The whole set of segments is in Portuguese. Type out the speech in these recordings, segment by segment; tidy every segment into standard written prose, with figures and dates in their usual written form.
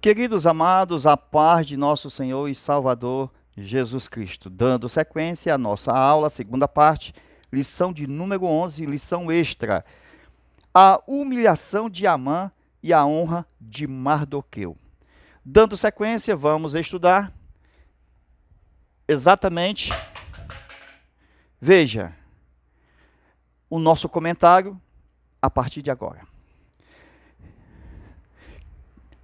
Queridos amados, a paz de nosso Senhor e Salvador Jesus Cristo. Dando sequência à nossa aula, segunda parte, lição de número 11, lição extra. A humilhação de Amã e a honra de Mardoqueu. Dando sequência, vamos estudar exatamente, veja, o nosso comentário a partir de agora.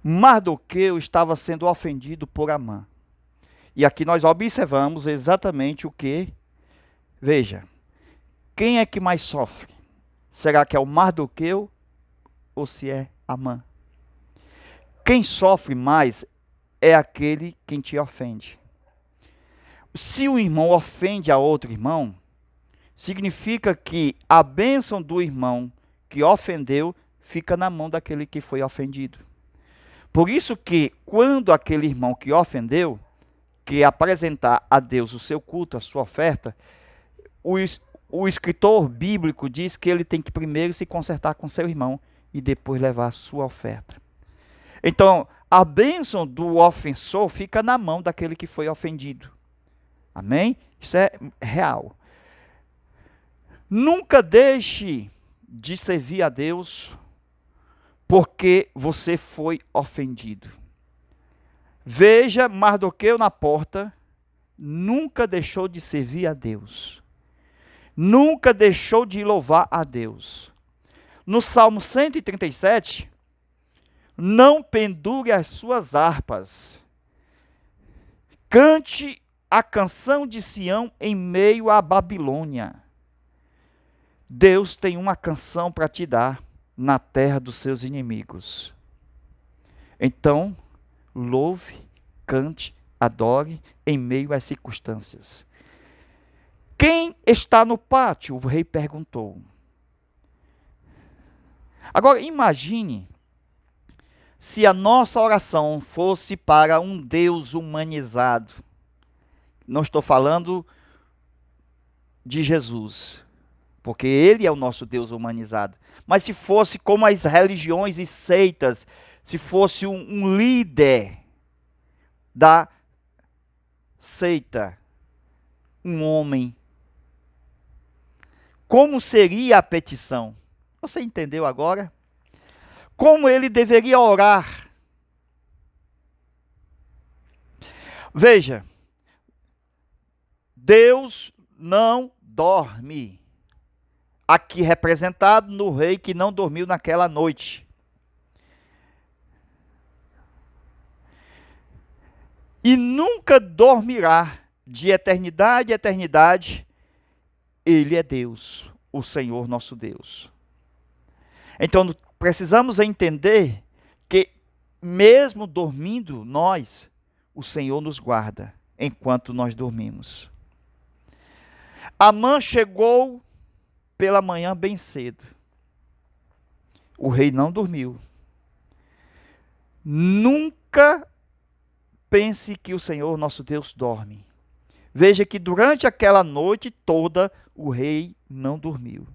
Mardoqueu estava sendo ofendido por Amã. E aqui nós observamos exatamente o que? Veja, quem é que mais sofre? Será que é o Mardoqueu ou se é Amã? Quem sofre mais é aquele quem te ofende. Se o irmão ofende a outro irmão, significa que a bênção do irmão que ofendeu fica na mão daquele que foi ofendido. Por isso que quando aquele irmão que ofendeu, que apresentar a Deus o seu culto, a sua oferta, o escritor bíblico diz que ele tem que primeiro se consertar com seu irmão e depois levar a sua oferta. Então, a bênção do ofensor fica na mão daquele que foi ofendido. Amém? Isso é real. Nunca deixe de servir a Deus porque você foi ofendido. Veja, Mardoqueu na porta nunca deixou de servir a Deus. Nunca deixou de louvar a Deus. No Salmo 137, não pendure as suas harpas. Cante a canção de Sião em meio à Babilônia. Deus tem uma canção para te dar na terra dos seus inimigos. Então, louve, cante, adore em meio às circunstâncias. Quem está no pátio? O rei perguntou. Agora, imagine se a nossa oração fosse para um Deus humanizado. Não estou falando de Jesus, porque ele é o nosso Deus humanizado. Mas se fosse como as religiões e seitas, se fosse um líder da seita, um homem, como seria a petição? Você entendeu agora? Como ele deveria orar? Veja, Deus não dorme. Aqui representado no rei que não dormiu naquela noite. E nunca dormirá de eternidade a eternidade. Ele é Deus, o Senhor nosso Deus. Então precisamos entender que mesmo dormindo nós, o Senhor nos guarda enquanto nós dormimos. Amã chegou pela manhã bem cedo. O rei não dormiu. Nunca pense que o Senhor nosso Deus dorme. Veja que durante aquela noite toda o rei não dormiu.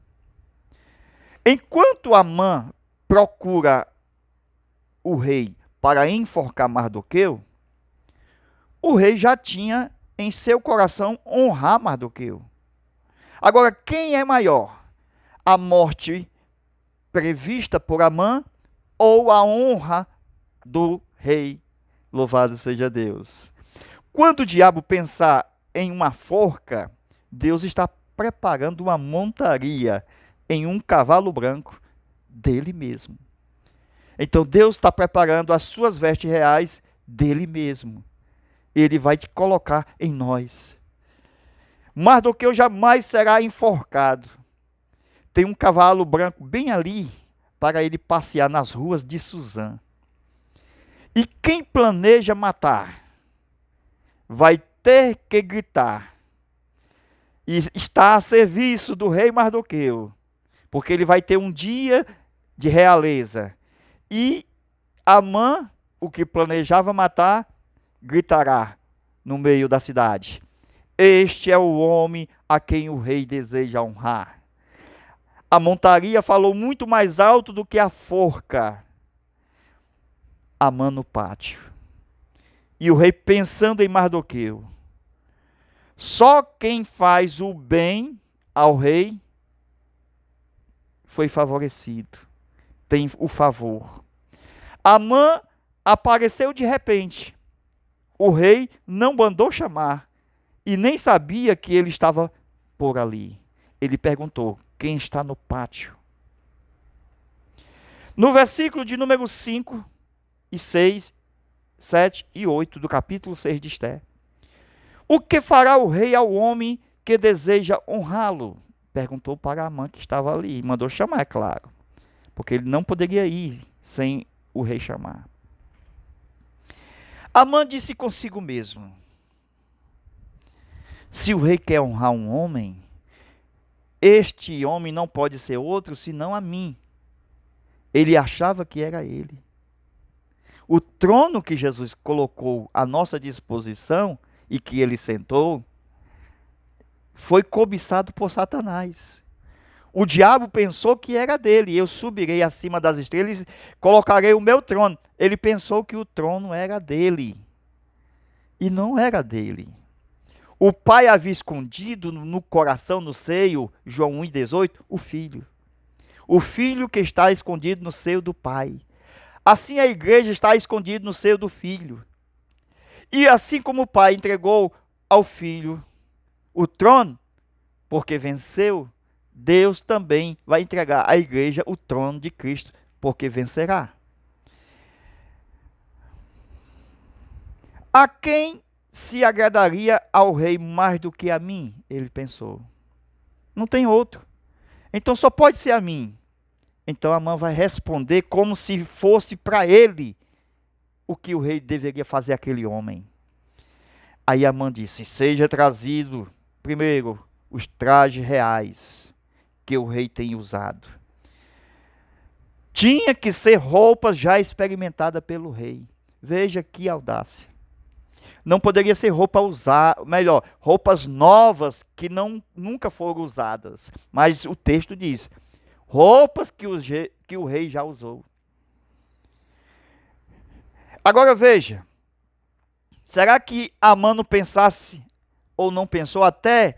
Enquanto Amã procura o rei para enforcar Mardoqueu, o rei já tinha em seu coração honrar Mardoqueu. Agora, quem é maior? A morte prevista por Amã ou a honra do rei? Louvado seja Deus. Quando o diabo pensar em uma forca, Deus está preparando uma montaria em um cavalo branco dele mesmo. Então Deus está preparando as suas vestes reais dele mesmo. Ele vai te colocar em nós. Mardoqueu jamais será enforcado. Tem um cavalo branco bem ali para ele passear nas ruas de Suzã. E quem planeja matar vai ter que gritar. E está a serviço do rei Mardoqueu, porque ele vai ter um dia de realeza. E Amã, o que planejava matar, gritará no meio da cidade: este é o homem a quem o rei deseja honrar. A montaria falou muito mais alto do que a forca. Amã no pátio. E o rei pensando em Mardoqueu. Só quem faz o bem ao rei foi favorecido. Tem o favor. Amã apareceu de repente. O rei não mandou chamar e nem sabia que ele estava por ali. Ele perguntou: quem está no pátio? No versículo de número 5 e 6, 7 e 8 do capítulo 6 de Esther. O que fará o rei ao homem que deseja honrá-lo? Perguntou para Amã que estava ali. Mandou chamar, é claro. Porque ele não poderia ir sem o rei chamar. Amã disse consigo mesmo: se o rei quer honrar um homem, este homem não pode ser outro senão a mim. Ele achava que era ele. O trono que Jesus colocou à nossa disposição e que ele sentou, foi cobiçado por Satanás. O diabo pensou que era dele. Eu subirei acima das estrelas e colocarei o meu trono. Ele pensou que o trono era dele. E não era dele. O pai havia escondido no coração, no seio, João 1,18, o filho. O filho que está escondido no seio do pai. Assim a igreja está escondida no seio do filho. E assim como o pai entregou ao filho o trono, porque venceu, Deus também vai entregar à igreja o trono de Cristo, porque vencerá. A quem se agradaria ao rei mais do que a mim? Ele pensou. Não tem outro. Então só pode ser a mim. Então Amã vai responder como se fosse para ele o que o rei deveria fazer àquele homem. Aí Amã disse: seja trazido primeiro os trajes reais que o rei tem usado. Tinha que ser roupas já experimentadas pelo rei. Veja que audácia. Não poderia ser roupa usada, melhor, roupas novas que nunca foram usadas. Mas o texto diz: roupas que o rei já usou. Agora veja, será que Amã não pensasse ou não pensou até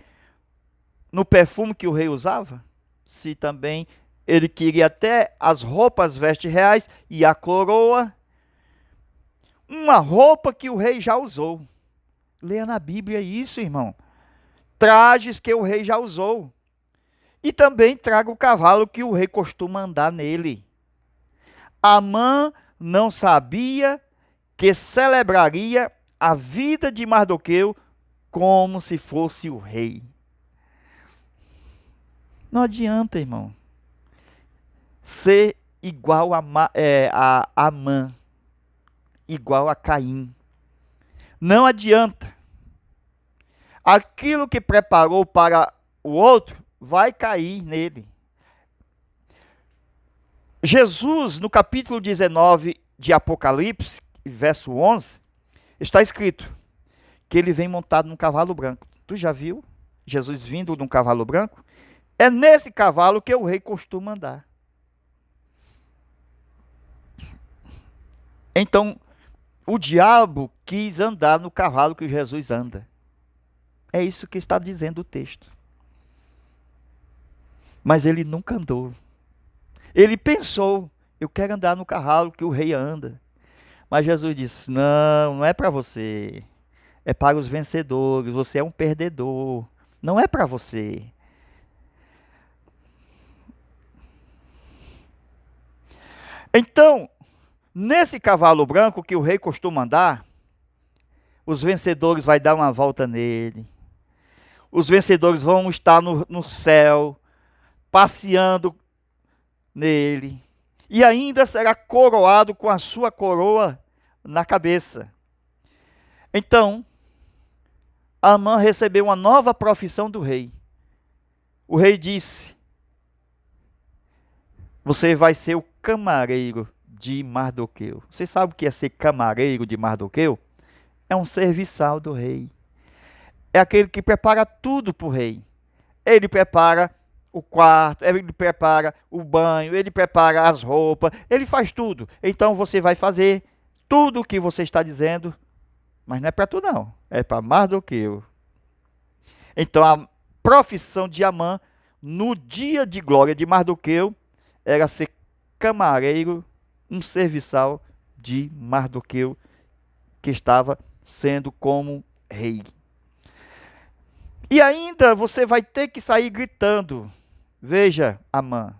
no perfume que o rei usava? Se também ele queria até as roupas vestes reais e a coroa, uma roupa que o rei já usou. Leia na Bíblia isso, irmão. Trajes que o rei já usou. E também traga o cavalo que o rei costuma andar nele. Amã não sabia que celebraria a vida de Mardoqueu como se fosse o rei. Não adianta, irmão, ser igual a Amã, igual a Caim. Não adianta. Aquilo que preparou para o outro vai cair nele. Jesus, no capítulo 19 de Apocalipse, verso 11, está escrito que ele vem montado num cavalo branco. Tu já viu Jesus vindo num cavalo branco? É nesse cavalo que o rei costuma andar. Então, o diabo quis andar no cavalo que Jesus anda. É isso que está dizendo o texto. Mas ele nunca andou. Ele pensou: eu quero andar no cavalo que o rei anda. Mas Jesus disse: não, não é para você. É para os vencedores. Você é um perdedor. Não é para você. Então, nesse cavalo branco que o rei costuma andar, os vencedores vão dar uma volta nele. Os vencedores vão estar no céu, passeando nele. E ainda será coroado com a sua coroa na cabeça. Então, Amã recebeu uma nova profissão do rei. O rei disse: você vai ser o camareiro de Mardoqueu. Você sabe o que é ser camareiro de Mardoqueu? É um serviçal do rei. É aquele que prepara tudo para o rei. Ele prepara o quarto, ele prepara o banho, ele prepara as roupas, ele faz tudo. Então você vai fazer tudo o que você está dizendo, mas não é para tu não, é para Mardoqueu. Então a profissão de Amã, no dia de glória de Mardoqueu, era ser camareiro, um serviçal de Mardoqueu, que estava sendo como rei. E ainda você vai ter que sair gritando, veja, Amã,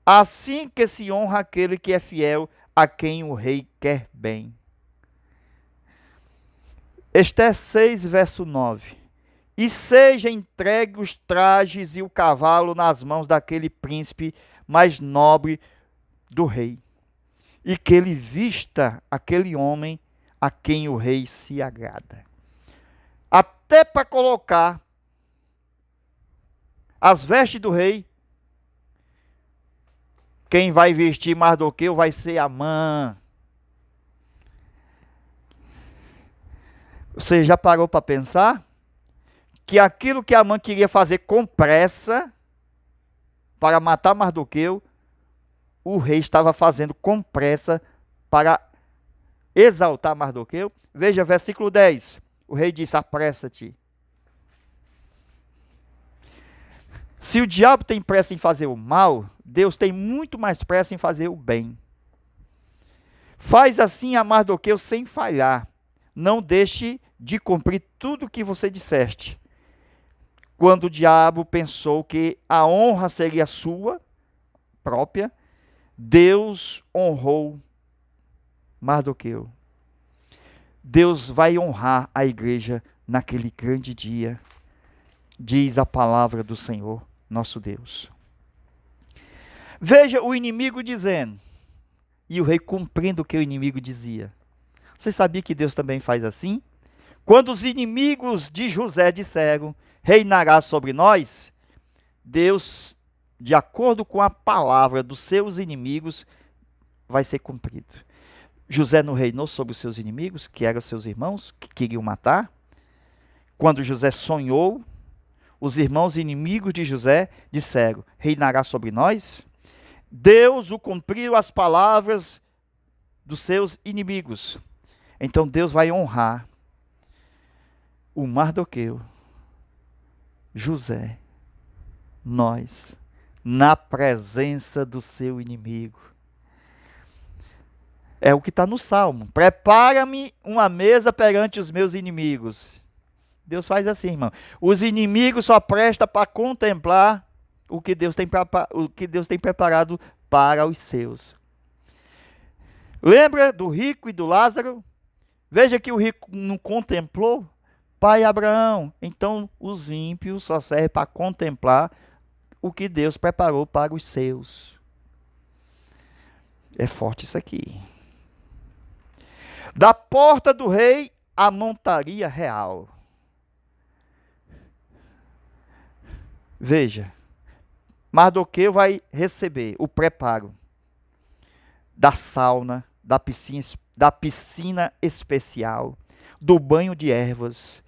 assim que se honra aquele que é fiel, a quem o rei quer bem. Esté 6, verso 9. E seja entregue os trajes e o cavalo nas mãos daquele príncipe mais nobre do rei, e que ele vista aquele homem a quem o rei se agrada. Até para colocar as vestes do rei, quem vai vestir Mardoqueu vai ser Amã. Você já parou para pensar que aquilo que Amã queria fazer com pressa para matar Mardoqueu, o rei estava fazendo com pressa para exaltar Mardoqueu? Veja, versículo 10. O rei disse: apressa-te. Se o diabo tem pressa em fazer o mal, Deus tem muito mais pressa em fazer o bem. Faz assim a Mardoqueu sem falhar. Não deixe de cumprir tudo o que você disseste. Quando o diabo pensou que a honra seria sua própria, Deus honrou Mardoqueu. Deus vai honrar a igreja naquele grande dia, diz a palavra do Senhor, nosso Deus. Veja o inimigo dizendo, e o rei cumprindo o que o inimigo dizia. Você sabia que Deus também faz assim? Quando os inimigos de José disseram, reinará sobre nós, Deus, de acordo com a palavra dos seus inimigos, vai ser cumprido. José não reinou sobre os seus inimigos, que eram seus irmãos, que queriam matar. Quando José sonhou, os irmãos inimigos de José disseram, reinará sobre nós. Deus o cumpriu as palavras dos seus inimigos. Então Deus vai honrar o Mardoqueu, José, nós, na presença do seu inimigo. É o que está no Salmo. Prepara-me uma mesa perante os meus inimigos. Deus faz assim, irmão. Os inimigos só prestam para contemplar o que Deus tem preparado para os seus. Lembra do rico e do Lázaro? Veja que o rico não contemplou. Pai Abraão. Então os ímpios só servem para contemplar o que Deus preparou para os seus. É forte isso aqui. Da porta do rei, a montaria real. Veja, Mardoqueu vai receber o preparo da sauna, da piscina especial, do banho de ervas,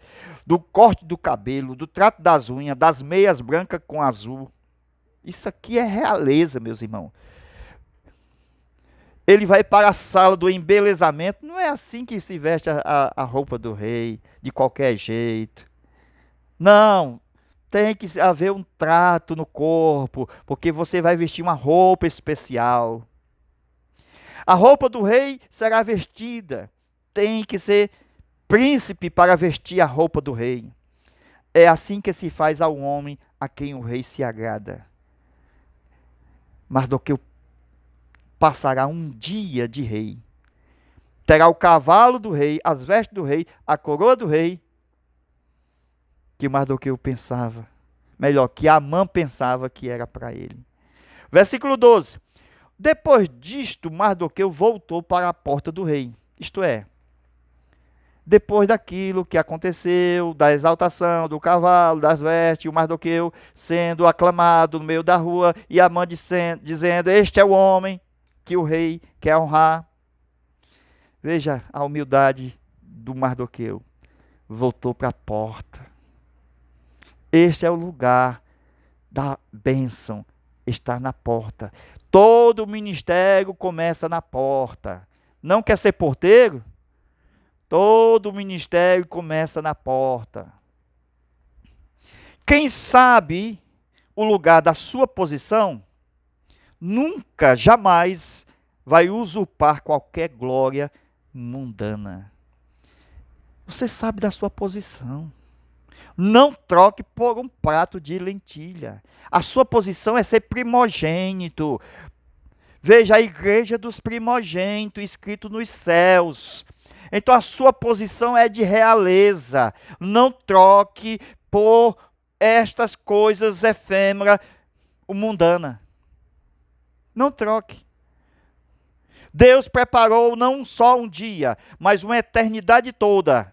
do corte do cabelo, do trato das unhas, das meias brancas com azul. Isso aqui é realeza, meus irmãos. Ele vai para a sala do embelezamento. Não é assim que se veste a roupa do rei, de qualquer jeito. Não, tem que haver um trato no corpo, porque você vai vestir uma roupa especial. A roupa do rei será vestida. Tem que ser príncipe para vestir a roupa do rei. É assim que se faz ao homem a quem o rei se agrada. Mardoqueu passará um dia de rei. Terá o cavalo do rei, as vestes do rei, a coroa do rei, que Mardoqueu pensava, melhor, que Amã pensava que era para ele. Versículo 12. Depois disto, Mardoqueu voltou para a porta do rei. Isto é, depois daquilo que aconteceu, da exaltação do cavalo, das vestes, o Mardoqueu sendo aclamado no meio da rua, e Amã dizendo, este é o homem que o rei quer honrar. Veja a humildade do Mardoqueu. Voltou para a porta. Este é o lugar da bênção, está na porta. Todo o ministério começa na porta. Não quer ser porteiro? Todo o ministério começa na porta. Quem sabe o lugar da sua posição, nunca, jamais vai usurpar qualquer glória mundana. Você sabe da sua posição. Não troque por um prato de lentilha. A sua posição é ser primogênito. Veja a igreja dos primogênitos, escrito nos céus. Então a sua posição é de realeza. Não troque por estas coisas efêmeras, mundanas. Não troque. Deus preparou não só um dia, mas uma eternidade toda.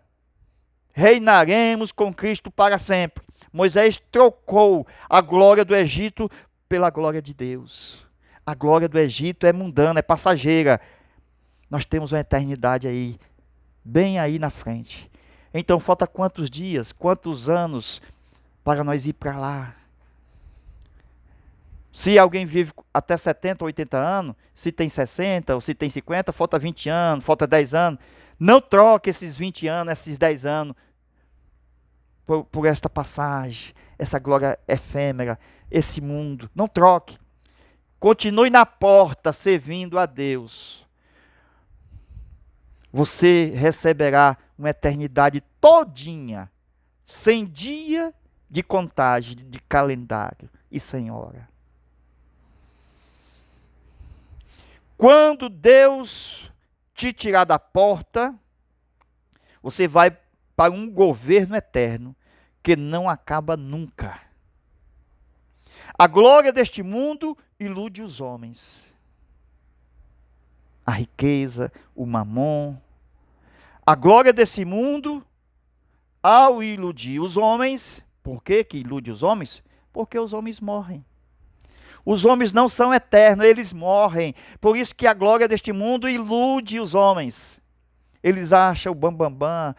Reinaremos com Cristo para sempre. Moisés trocou a glória do Egito pela glória de Deus. A glória do Egito é mundana, é passageira. Nós temos uma eternidade aí, bem aí na frente. Então falta quantos dias, quantos anos para nós ir para lá? Se alguém vive até 70 ou 80 anos, se tem 60 ou se tem 50, falta 20 anos, falta 10 anos. Não troque esses 20 anos, esses 10 anos, por esta passagem, essa glória efêmera, esse mundo. Não troque. Continue na porta servindo a Deus. Você receberá uma eternidade todinha, sem dia de contagem, de calendário e sem hora. Quando Deus te tirar da porta, você vai para um governo eterno que não acaba nunca. A glória deste mundo ilude os homens. A riqueza, o mamon. A glória desse mundo, ao iludir os homens, por que ilude os homens? Porque os homens morrem. Os homens não são eternos, eles morrem. Por isso que a glória deste mundo ilude os homens. Eles acham o bambambam,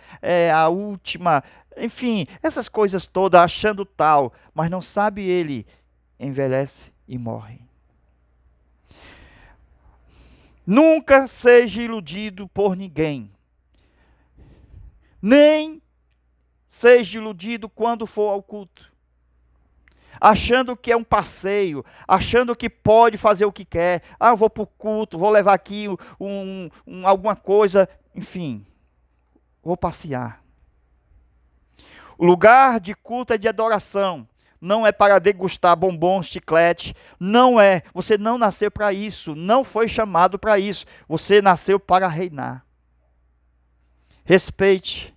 a última, enfim, essas coisas todas, achando tal, mas não sabe ele, envelhece e morre. Nunca seja iludido por ninguém. Nem seja iludido quando for ao culto. Achando que é um passeio, achando que pode fazer o que quer. Eu vou para o culto, vou levar aqui alguma coisa, enfim, vou passear. O lugar de culto é de adoração. Não é para degustar bombons, chiclete. Não é. Você não nasceu para isso. Não foi chamado para isso. Você nasceu para reinar. Respeite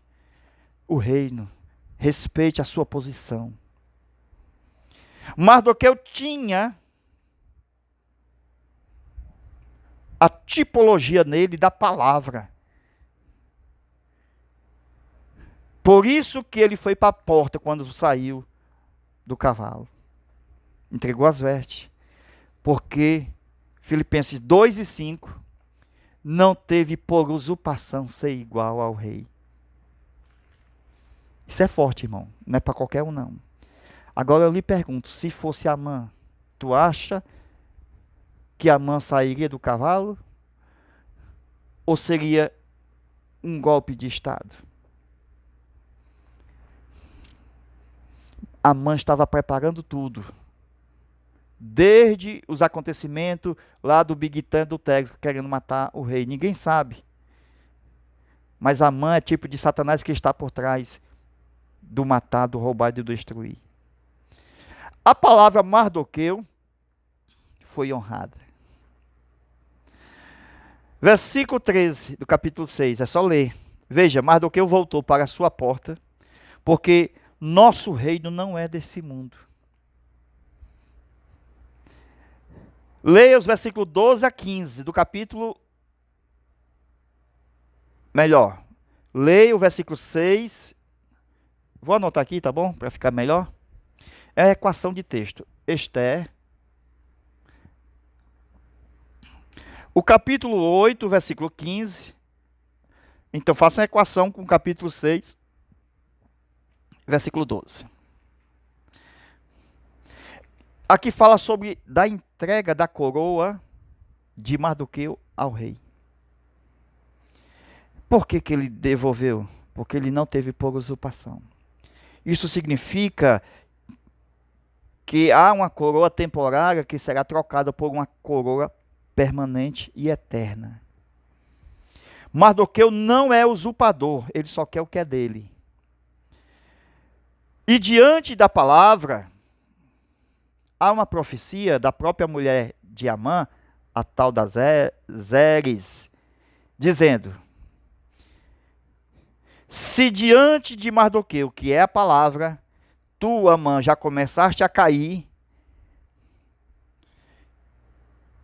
o reino. Respeite a sua posição. Mardoqueu tinha a tipologia nele da palavra. Por isso que ele foi para a porta quando saiu do cavalo. Entregou as vestes. Porque Filipenses 2:5 não teve por usurpação ser igual ao rei. Isso é forte, irmão. Não é para qualquer um, não. Agora eu lhe pergunto, se fosse Amã, tu acha que Amã sairia do cavalo? Ou seria um golpe de Estado? Amã estava preparando tudo. Desde os acontecimentos lá do Bigtã do Texas, querendo matar o rei. Ninguém sabe. Mas Amã é tipo de Satanás que está por trás do matar, do roubar e do destruir. A palavra Mardoqueu foi honrada. Versículo 13 do capítulo 6, é só ler. Veja, Mardoqueu voltou para a sua porta, porque nosso reino não é desse mundo. Leia os versículos 12 a 15 do capítulo... Melhor, leia o versículo 6. Vou anotar aqui, tá bom? Para ficar melhor. É a equação de texto. Esther. O capítulo 8, versículo 15. Então, faça a equação com o capítulo 6, versículo 12. Aqui fala sobre da entrega da coroa de Mardoqueu ao rei. Por que que ele devolveu? Porque ele não teve por usurpação. Isso significa que há uma coroa temporária que será trocada por uma coroa permanente e eterna. Mardoqueu não é usurpador, ele só quer o que é dele. E diante da palavra, há uma profecia da própria mulher de Amã, a tal da Zeres, dizendo: se diante de Mardoqueu, que é a palavra, tu, Amã, já começaste a cair,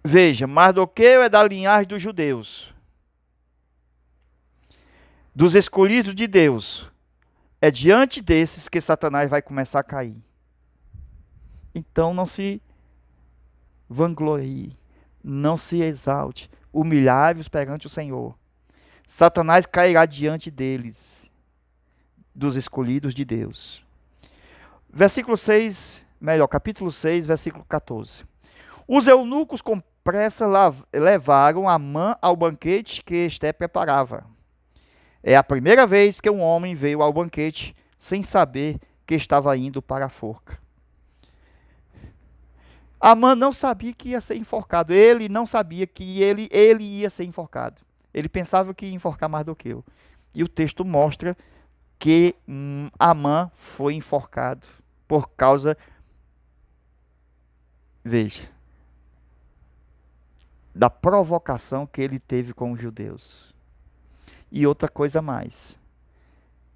veja, Mardoqueu é da linhagem dos judeus, dos escolhidos de Deus. É diante desses que Satanás vai começar a cair. Então não se vanglorie, não se exalte, humilhai-vos perante o Senhor. Satanás cairá diante deles, dos escolhidos de Deus. Versículo 6, melhor, capítulo 6, versículo 14. Os eunucos com pressa levaram Amã ao banquete que Esté preparava. É a primeira vez que um homem veio ao banquete sem saber que estava indo para a forca. Amã não sabia que ia ser enforcado. Ele não sabia que ele ia ser enforcado. Ele pensava que ia enforcar Mardoqueu. E o texto mostra que Amã foi enforcado por causa, veja, da provocação que ele teve com os judeus. E outra coisa mais.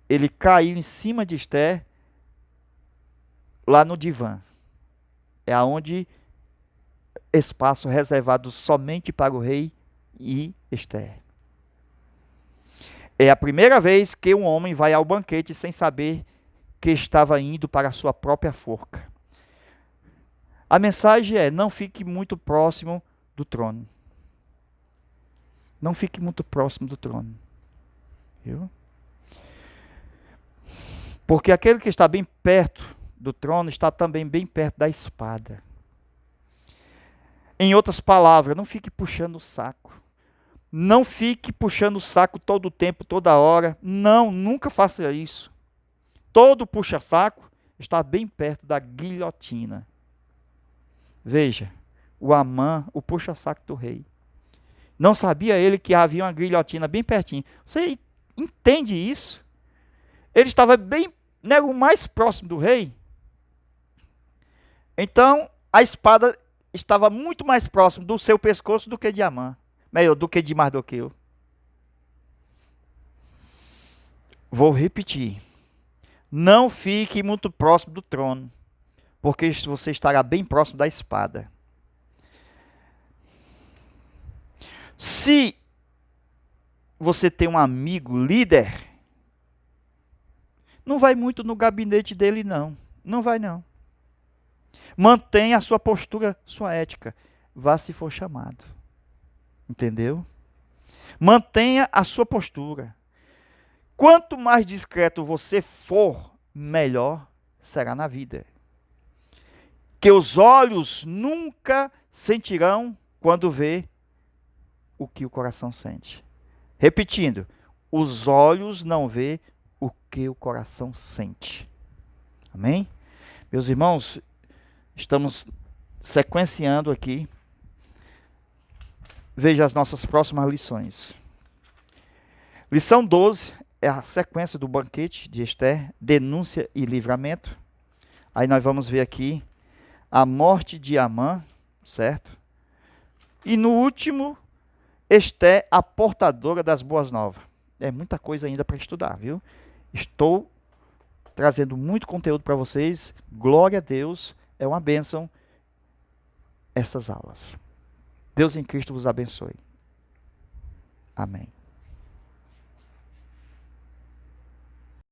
Ele caiu em cima de Esté, lá no divã. É aonde espaço reservado somente para o rei e Esté. É a primeira vez que um homem vai ao banquete sem saber que estava indo para a sua própria forca. A mensagem é: não fique muito próximo do trono. Não fique muito próximo do trono. Viu? Porque aquele que está bem perto do trono está também bem perto da espada. Em outras palavras, não fique puxando o saco. Não fique puxando o saco todo o tempo, toda hora. Não, nunca faça isso. Todo puxa-saco está bem perto da guilhotina. Veja, o Amã, o puxa-saco do rei. Não sabia ele que havia uma guilhotina bem pertinho. Você entende isso? Ele estava bem, né, o mais próximo do rei. Então, a espada estava muito mais próximo do seu pescoço do que de Amã. Melhor, do que de Mardoqueu. Vou repetir. Não fique muito próximo do trono, porque você estará bem próximo da espada. Se você tem um amigo líder, não vai muito no gabinete dele, não. Não vai, não. Mantenha a sua postura, sua ética. Vá se for chamado. Entendeu? Mantenha a sua postura. Quanto mais discreto você for, melhor será na vida. Que os olhos nunca sentirão quando vê o que o coração sente. Repetindo, os olhos não vê o que o coração sente. Amém? Meus irmãos, estamos sequenciando aqui. Veja as nossas próximas lições. Lição 12 é a sequência do banquete de Esté, denúncia e livramento. Aí nós vamos ver aqui a morte de Amã, certo? E no último, Esté, a portadora das boas novas. É muita coisa ainda para estudar, viu? Estou trazendo muito conteúdo para vocês. Glória a Deus, é uma bênção essas aulas. Deus em Cristo vos abençoe. Amém.